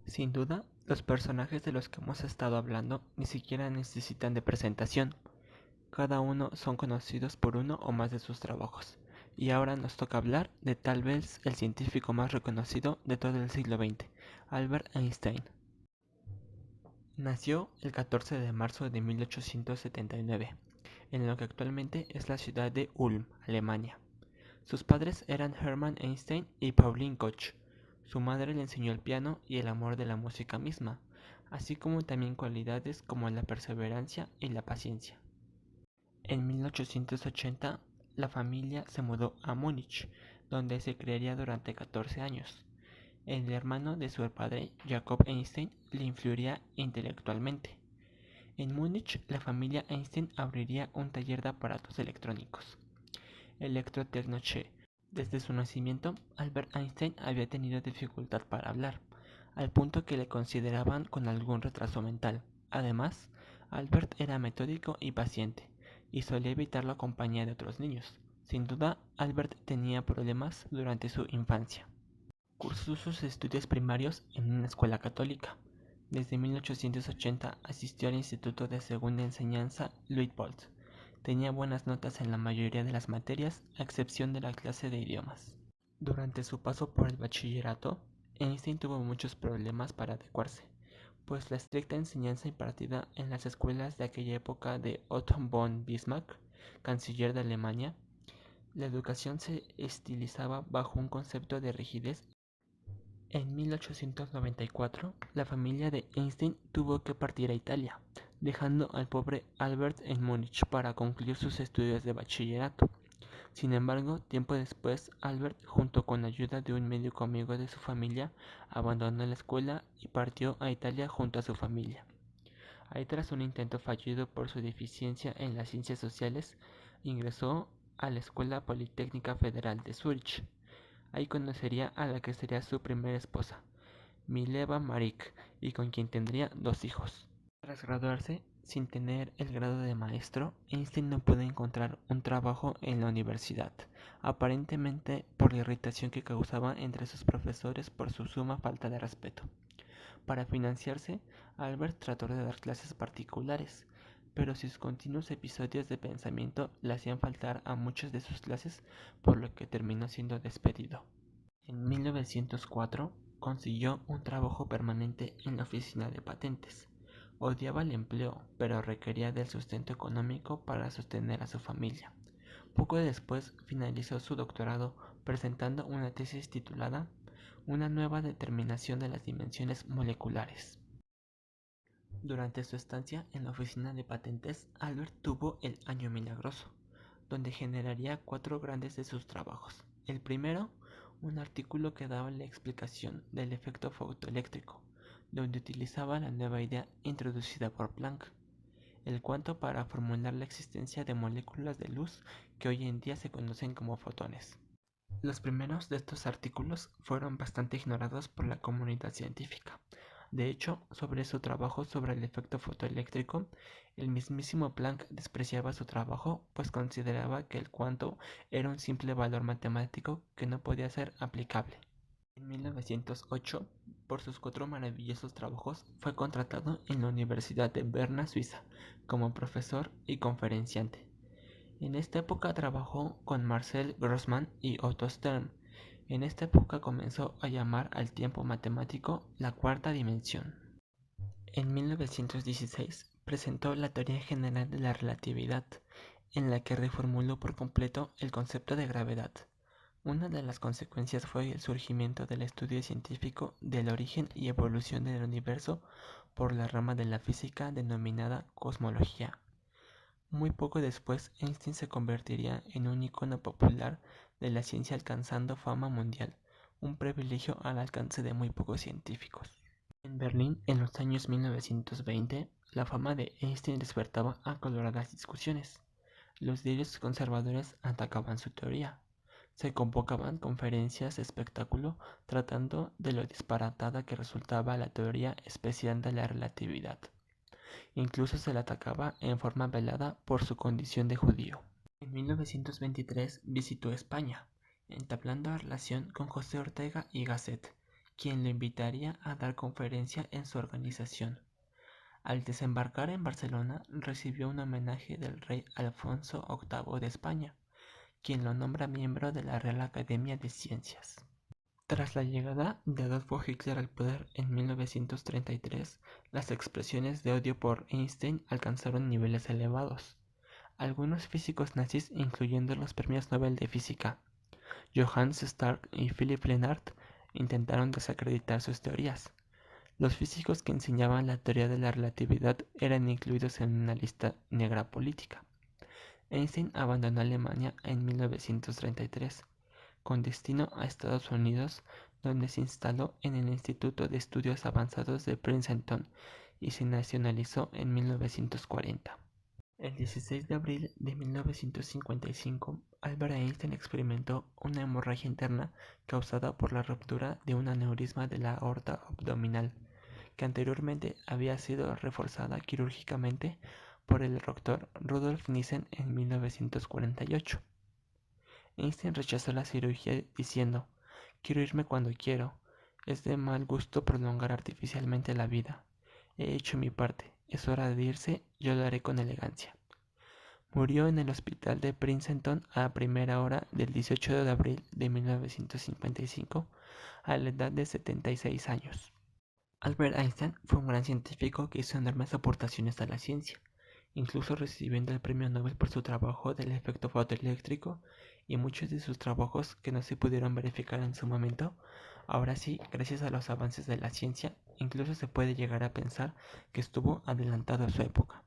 Sin duda, los personajes de los que hemos estado hablando ni siquiera necesitan de presentación. Cada uno son conocidos por uno o más de sus trabajos. Y ahora nos toca hablar de tal vez el científico más reconocido de todo el siglo XX, Albert Einstein. Nació el 14 de marzo de 1879, en lo que actualmente es la ciudad de Ulm, Alemania. Sus padres eran Hermann Einstein y Pauline Koch. Su madre le enseñó el piano y el amor de la música misma, así como también cualidades como la perseverancia y la paciencia. En 1880, la familia se mudó a Múnich, donde se criaría durante 14 años. El hermano de su padre, Jacob Einstein, le influiría intelectualmente. En Múnich, la familia Einstein abriría un taller de aparatos electrónicos, Elektrotechnische. Desde su nacimiento, Albert Einstein había tenido dificultad para hablar, al punto que le consideraban con algún retraso mental. Además, Albert era metódico y paciente, y solía evitar la compañía de otros niños. Sin duda, Albert tenía problemas durante su infancia. Cursó sus estudios primarios en una escuela católica. Desde 1880 asistió al Instituto de Segunda Enseñanza Luitpold. Tenía buenas notas en la mayoría de las materias, a excepción de la clase de idiomas. Durante su paso por el bachillerato, Einstein tuvo muchos problemas para adecuarse, pues la estricta enseñanza impartida en las escuelas de aquella época de Otto von Bismarck, canciller de Alemania, la educación se estilizaba bajo un concepto de rigidez. En 1894, la familia de Einstein tuvo que partir a Italia, dejando al pobre Albert en Múnich para concluir sus estudios de bachillerato. Sin embargo, tiempo después, Albert, junto con la ayuda de un médico amigo de su familia, abandonó la escuela y partió a Italia junto a su familia. Ahí, tras un intento fallido por su deficiencia en las ciencias sociales, ingresó a la Escuela Politécnica Federal de Zúrich. Ahí conocería a la que sería su primera esposa, Mileva Maric, y con quien tendría 2 hijos. Tras graduarse, sin tener el grado de maestro, Einstein no pudo encontrar un trabajo en la universidad, aparentemente por la irritación que causaba entre sus profesores por su suma falta de respeto. Para financiarse, Albert trató de dar clases particulares, pero sus continuos episodios de pensamiento le hacían faltar a muchas de sus clases, por lo que terminó siendo despedido. En 1904 consiguió un trabajo permanente en la oficina de patentes. Odiaba el empleo, pero requería del sustento económico para sostener a su familia. Poco después finalizó su doctorado presentando una tesis titulada Una nueva determinación de las dimensiones moleculares. Durante su estancia en la oficina de patentes, Albert tuvo el año milagroso, donde generaría 4 grandes de sus trabajos. El primero, un artículo que daba la explicación del efecto fotoeléctrico, donde utilizaba la nueva idea introducida por Planck, el cuanto para formular la existencia de moléculas de luz que hoy en día se conocen como fotones. Los primeros de estos artículos fueron bastante ignorados por la comunidad científica. De hecho, sobre su trabajo sobre el efecto fotoeléctrico, el mismísimo Planck despreciaba su trabajo, pues consideraba que el cuanto era un simple valor matemático que no podía ser aplicable. En 1908, por sus 4 maravillosos trabajos, fue contratado en la Universidad de Berna, Suiza, como profesor y conferenciante. En esta época trabajó con Marcel Grossman y Otto Stern. En esta época comenzó a llamar al tiempo matemático la cuarta dimensión. En 1916 presentó la teoría general de la relatividad, en la que reformuló por completo el concepto de gravedad. Una de las consecuencias fue el surgimiento del estudio científico del origen y evolución del universo por la rama de la física denominada cosmología. Muy poco después, Einstein se convertiría en un icono popular de la ciencia, alcanzando fama mundial, un privilegio al alcance de muy pocos científicos. En Berlín, en los años 1920, la fama de Einstein despertaba acaloradas discusiones. Los diarios conservadores atacaban su teoría. Se convocaban conferencias de espectáculo tratando de lo disparatada que resultaba la teoría especial de la relatividad. Incluso se le atacaba en forma velada por su condición de judío. En 1923 visitó España, entablando relación con José Ortega y Gasset, quien lo invitaría a dar conferencia en su organización. Al desembarcar en Barcelona, recibió un homenaje del rey Alfonso VIII de España, quien lo nombra miembro de la Real Academia de Ciencias. Tras la llegada de Adolfo Hitler al poder en 1933, las expresiones de odio por Einstein alcanzaron niveles elevados. Algunos físicos nazis, incluyendo los premios Nobel de Física Johannes Stark y Philipp Lenard, intentaron desacreditar sus teorías. Los físicos que enseñaban la teoría de la relatividad eran incluidos en una lista negra política. Einstein abandonó Alemania en 1933, con destino a Estados Unidos, donde se instaló en el Instituto de Estudios Avanzados de Princeton y se nacionalizó en 1940. El 16 de abril de 1955, Albert Einstein experimentó una hemorragia interna causada por la ruptura de un aneurisma de la aorta abdominal, que anteriormente había sido reforzada quirúrgicamente por el doctor Rudolf Nissen en 1948. Einstein rechazó la cirugía diciendo: "Quiero irme cuando quiero. Es de mal gusto prolongar artificialmente la vida. He hecho mi parte. Es hora de irse. Yo lo haré con elegancia". Murió en el hospital de Princeton a primera hora del 18 de abril de 1955 a la edad de 76 años. Albert Einstein fue un gran científico que hizo enormes aportaciones a la ciencia, incluso recibiendo el premio Nobel por su trabajo del efecto fotoeléctrico, y muchos de sus trabajos que no se pudieron verificar en su momento, ahora sí, gracias a los avances de la ciencia, incluso se puede llegar a pensar que estuvo adelantado a su época.